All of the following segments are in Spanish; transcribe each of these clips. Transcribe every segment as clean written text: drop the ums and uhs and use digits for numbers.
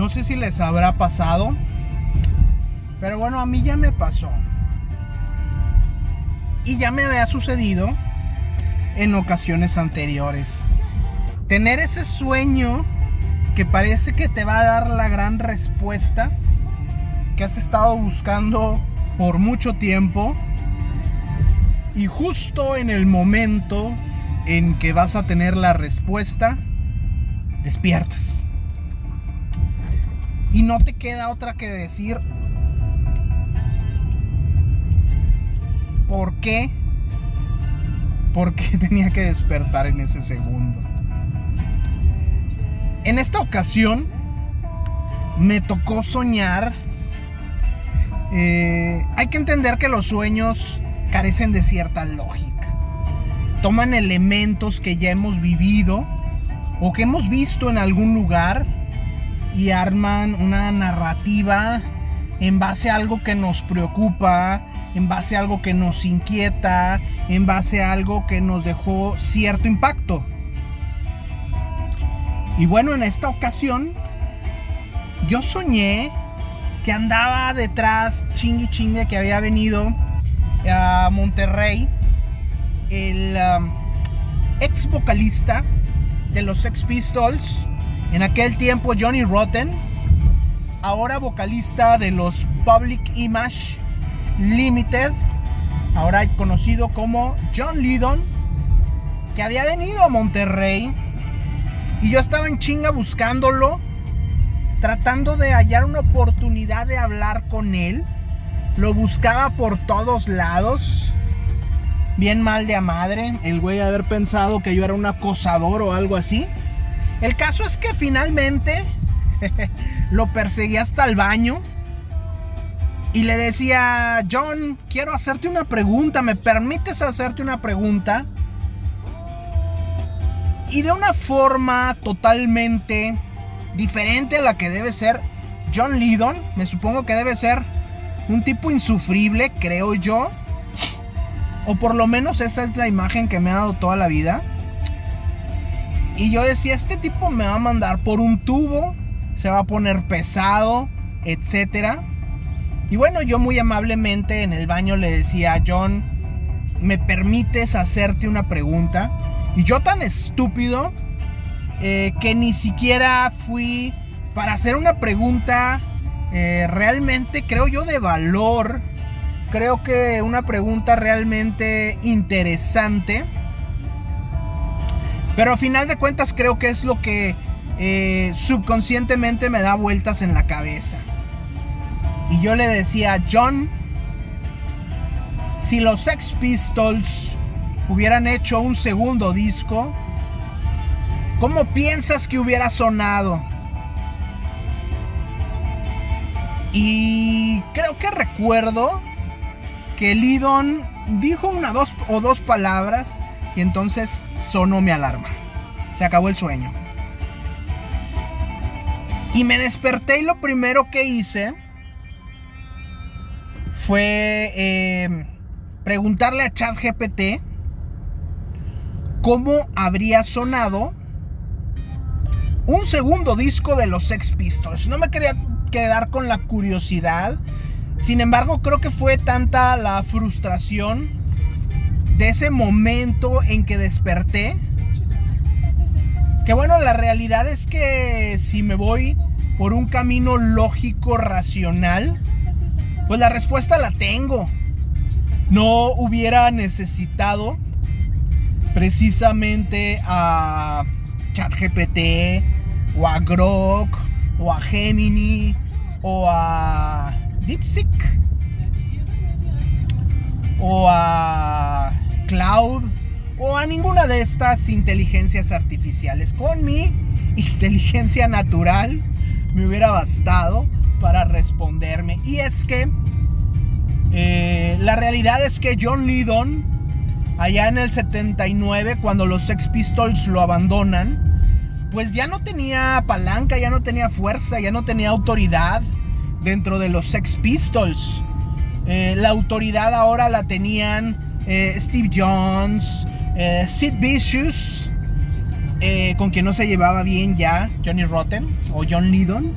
No sé si les habrá pasado, pero bueno, a mí ya me pasó. Y ya me había sucedido en ocasiones anteriores. Tener ese sueño que parece que te va a dar la gran respuesta que has estado buscando por mucho tiempo. Y justo en el momento en que vas a tener la respuesta, despiertas. Y no te queda otra que decir ¿por qué? ¿Por qué tenía que despertar en ese segundo? En esta ocasión me tocó soñar. Hay que entender que los sueños carecen de cierta lógica. Toman elementos que ya hemos vivido o que hemos visto en algún lugar y arman una narrativa en base a algo que nos preocupa, en base a algo que nos inquieta, en base a algo que nos dejó cierto impacto. Y bueno, en esta ocasión yo soñé que andaba detrás chingue que había venido a Monterrey el ex vocalista de los Sex Pistols, en aquel tiempo Johnny Rotten, ahora vocalista de los Public Image Limited, ahora conocido como John Lydon, que había venido a Monterrey. Y yo estaba en chinga buscándolo, tratando de hallar una oportunidad de hablar con él. Lo buscaba por todos lados. Bien mal de a madre, el güey haber pensado que yo era un acosador o algo así. El caso es que finalmente lo perseguí hasta el baño y le decía: John, quiero hacerte una pregunta, ¿me permites hacerte una pregunta? Y de una forma totalmente diferente a la que debe ser John Lydon. Me supongo que debe ser un tipo insufrible, creo yo. O por lo menos esa es la imagen que me ha dado toda la vida. Y yo decía, este tipo me va a mandar por un tubo, se va a poner pesado, etcétera. Y bueno, yo muy amablemente en el baño le decía: John, ¿me permites hacerte una pregunta? Y yo tan estúpido que ni siquiera fui para hacer una pregunta realmente, creo yo, de valor. Creo que una pregunta realmente interesante. Pero a final de cuentas creo que es lo que subconscientemente me da vueltas en la cabeza. Y yo le decía: John, si los Sex Pistols hubieran hecho un segundo disco, ¿cómo piensas que hubiera sonado? Y creo que recuerdo que Lydon dijo dos palabras y entonces sonó mi alarma. Se acabó el sueño. Y me desperté y lo primero que hice fue preguntarle a ChatGPT cómo habría sonado un segundo disco de los Sex Pistols. No me quería quedar con la curiosidad. Sin embargo, creo que fue tanta la frustración de ese momento en que desperté, que bueno, la realidad es que si me voy por un camino lógico, racional, pues la respuesta la tengo. No hubiera necesitado precisamente a ChatGPT o a Grok o a Gemini o a DeepSeek o a Cloud o a ninguna de estas inteligencias artificiales. Con mi inteligencia natural me hubiera bastado para responderme. Y es que la realidad es que John Lydon, allá en el 79, cuando los Sex Pistols lo abandonan, pues ya no tenía palanca, ya no tenía fuerza, ya no tenía autoridad dentro de los Sex Pistols. La autoridad ahora la tenían Steve Jones, Sid Vicious, con quien no se llevaba bien ya Johnny Rotten o John Lydon,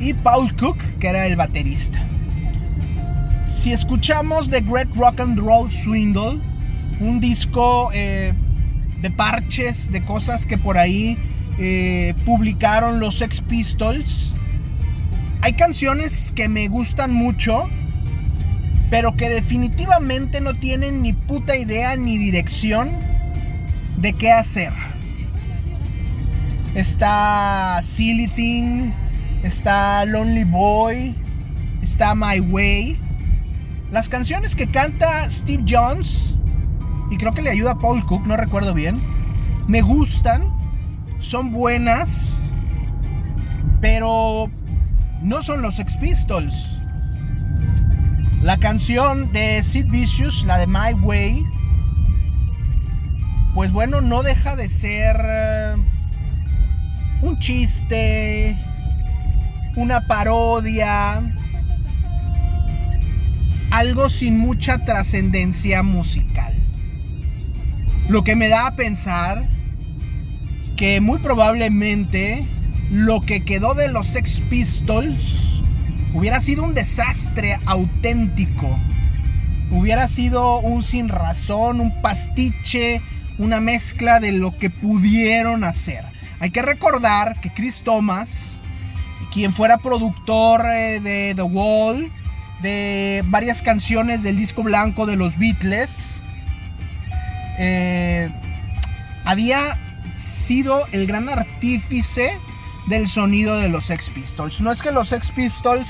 y Paul Cook, que era el baterista. Si escuchamos The Great Rock and Roll Swindle, un disco de parches, de cosas que por ahí publicaron los Sex Pistols, hay canciones que me gustan mucho, pero que definitivamente no tienen ni puta idea ni dirección de qué hacer. Está Silly Thing, está Lonely Boy, está My Way. Las canciones que canta Steve Jones, y creo que le ayuda a Paul Cook, no recuerdo bien, me gustan, son buenas, pero no son los Sex Pistols. La canción de Sid Vicious, la de My Way, pues bueno, no deja de ser un chiste, una parodia, algo sin mucha trascendencia musical. Lo que me da a pensar que muy probablemente lo que quedó de los Sex Pistols hubiera sido un desastre auténtico. Hubiera sido un sin razón, un pastiche, una mezcla de lo que pudieron hacer. Hay que recordar que Chris Thomas, quien fuera productor de The Wall, de varias canciones del disco blanco de los Beatles, había sido el gran artífice del sonido de los Sex Pistols. No es que los Sex Pistols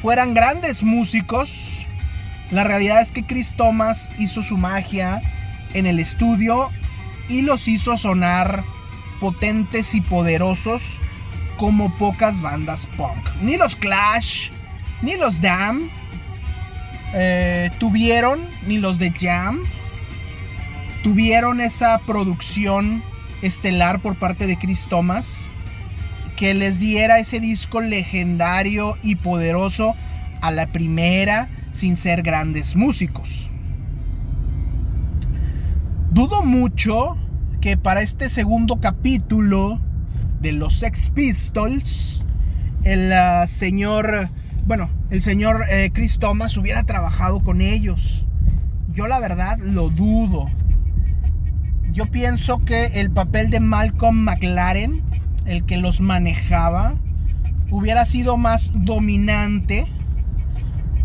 fueran grandes músicos, la realidad es que Chris Thomas hizo su magia en el estudio y los hizo sonar potentes y poderosos como pocas bandas punk. Ni los Clash, ni los Damned tuvieron, ni los The Jam tuvieron esa producción estelar por parte de Chris Thomas que les diera ese disco legendario y poderoso a la primera, sin ser grandes músicos. Dudo mucho que para este segundo capítulo de los Sex Pistols el señor Chris Thomas hubiera trabajado con ellos. Yo la verdad lo dudo. Yo pienso que el papel de Malcolm McLaren, el que los manejaba, hubiera sido más dominante,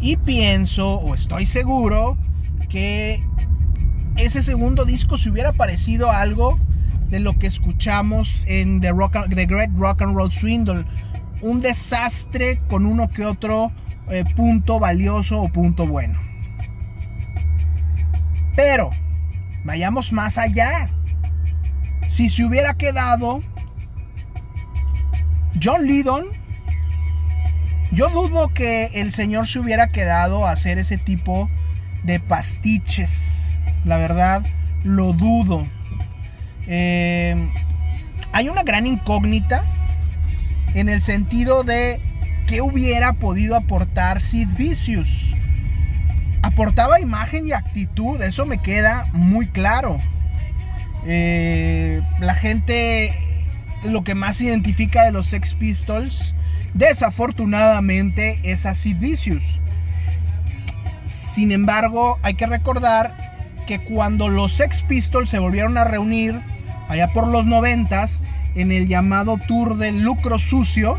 y pienso, o estoy seguro, que ese segundo disco se hubiera parecido a algo de lo que escuchamos en The Great Rock and Roll Swindle. Un desastre con uno que otro punto valioso o punto bueno. Pero vayamos más allá. Si se hubiera quedado John Lydon, yo dudo que el señor se hubiera quedado a hacer ese tipo de pastiches. La verdad, lo dudo. Hay una gran incógnita en el sentido de qué hubiera podido aportar Sid Vicious. Aportaba imagen y actitud, eso me queda muy claro. La gente lo que más identifica de los Sex Pistols, desafortunadamente, es a Sid Vicious. Sin embargo, hay que recordar que cuando los Sex Pistols se volvieron a reunir allá por los 90s en el llamado Tour del Lucro Sucio,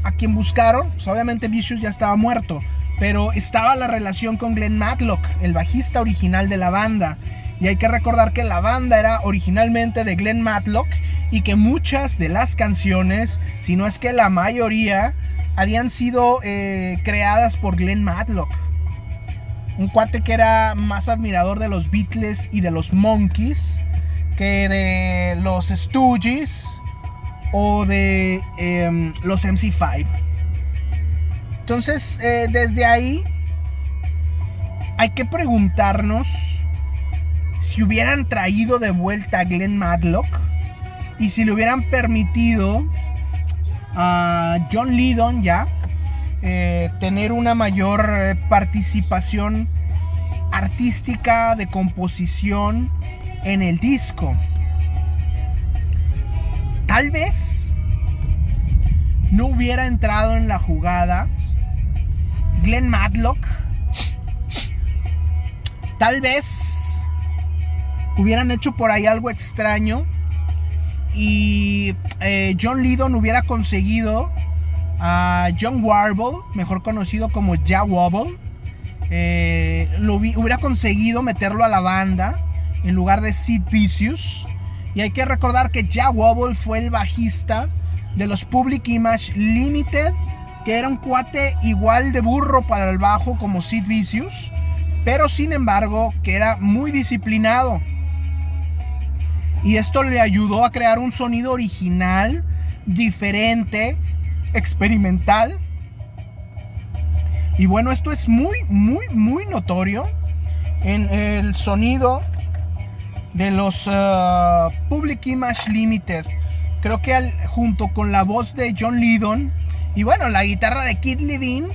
a quien buscaron, pues obviamente Vicious ya estaba muerto, pero estaba la relación con Glenn Matlock, el bajista original de la banda. Y hay que recordar que la banda era originalmente de Glenn Matlock y que muchas de las canciones, si no es que la mayoría, habían sido creadas por Glenn Matlock. Un cuate que era más admirador de los Beatles y de los Monkees que de los Stooges o de los MC5. Entonces, desde ahí hay que preguntarnos si hubieran traído de vuelta a Glenn Matlock y si le hubieran permitido a John Lydon ya tener una mayor participación artística de composición en el disco. Tal vez no hubiera entrado en la jugada Glenn Matlock, tal vez hubieran hecho por ahí algo extraño y John Lydon hubiera conseguido a John Warble, mejor conocido como Jah Wobble. Hubiera conseguido meterlo a la banda en lugar de Sid Vicious. Y hay que recordar que Jah Wobble fue el bajista de los Public Image Limited, que era un cuate igual de burro para el bajo como Sid Vicious, pero sin embargo que era muy disciplinado. Y esto le ayudó a crear un sonido original, diferente, experimental. Y bueno, esto es muy notorio en el sonido de los Public Image Limited. Creo que junto con la voz de John Lydon y bueno, la guitarra de Keith Levine,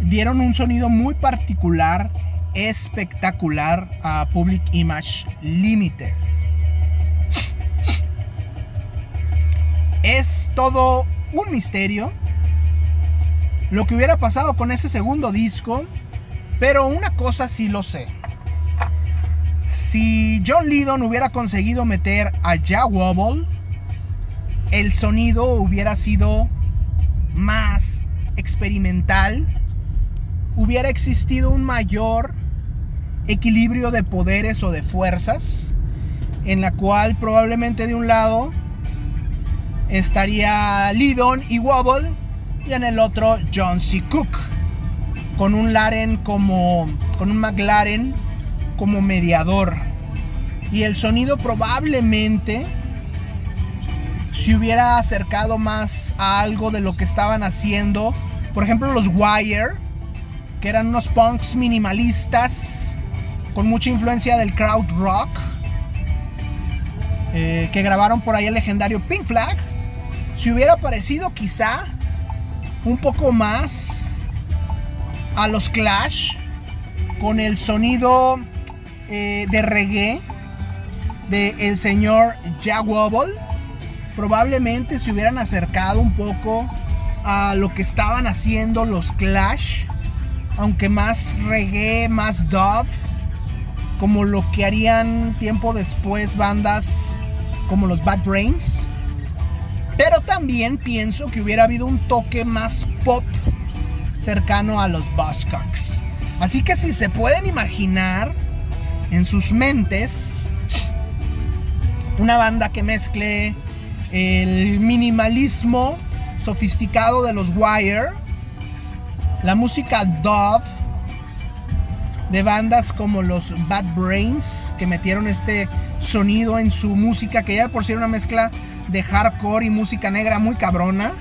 dieron un sonido muy particular, espectacular a Public Image Limited. Es todo un misterio lo que hubiera pasado con ese segundo disco, pero una cosa sí lo sé. Si John Lydon hubiera conseguido meter a Jah Wobble, el sonido hubiera sido más experimental, hubiera existido un mayor equilibrio de poderes o de fuerzas, en la cual probablemente de un lado estaría Lydon y Wobble y en el otro John C. Cook, con un McLaren como mediador, y el sonido probablemente se hubiera acercado más a algo de lo que estaban haciendo, por ejemplo, los Wire, que eran unos punks minimalistas con mucha influencia del crowd rock, que grabaron por ahí el legendario Pink Flag. Se hubiera parecido quizá un poco más a los Clash, con el sonido de reggae del señor Jah Wobble. Probablemente se hubieran acercado un poco a lo que estaban haciendo los Clash, aunque más reggae, más dub, como lo que harían tiempo después bandas como los Bad Brains. Pero también pienso que hubiera habido un toque más pop cercano a los Buzzcocks. Así que si se pueden imaginar en sus mentes una banda que mezcle el minimalismo sofisticado de los Wire, la música dub de bandas como los Bad Brains, que metieron este sonido en su música, que ya por sí era una mezcla de hardcore y música negra muy cabrona.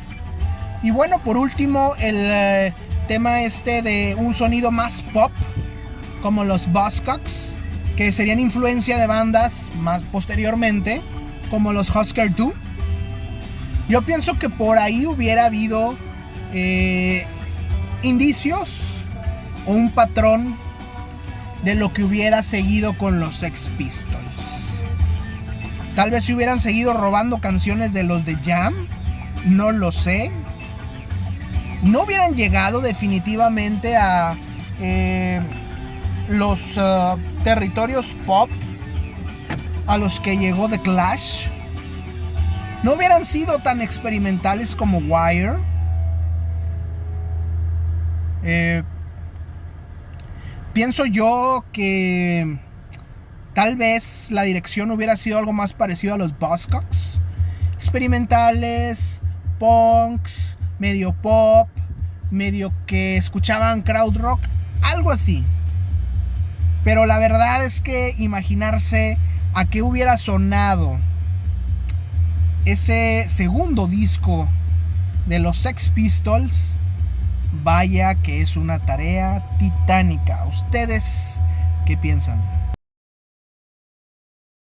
Y bueno, por último, el tema de un sonido más pop, como los Buzzcocks, que serían influencia de bandas más posteriormente, como los Husker Du. Yo pienso que por ahí hubiera habido indicios o un patrón de lo que hubiera seguido con los Sex Pistols. Tal vez si hubieran seguido robando canciones de los de Jam, no lo sé. No hubieran llegado definitivamente a los territorios pop a los que llegó The Clash. No hubieran sido tan experimentales como Wire. Pienso yo que tal vez la dirección hubiera sido algo más parecido a los Buzzcocks. Experimentales, punks, medio pop, medio que escuchaban crowd rock, algo así. Pero la verdad es que imaginarse a qué hubiera sonado ese segundo disco de los Sex Pistols, vaya que es una tarea titánica. ¿Ustedes qué piensan?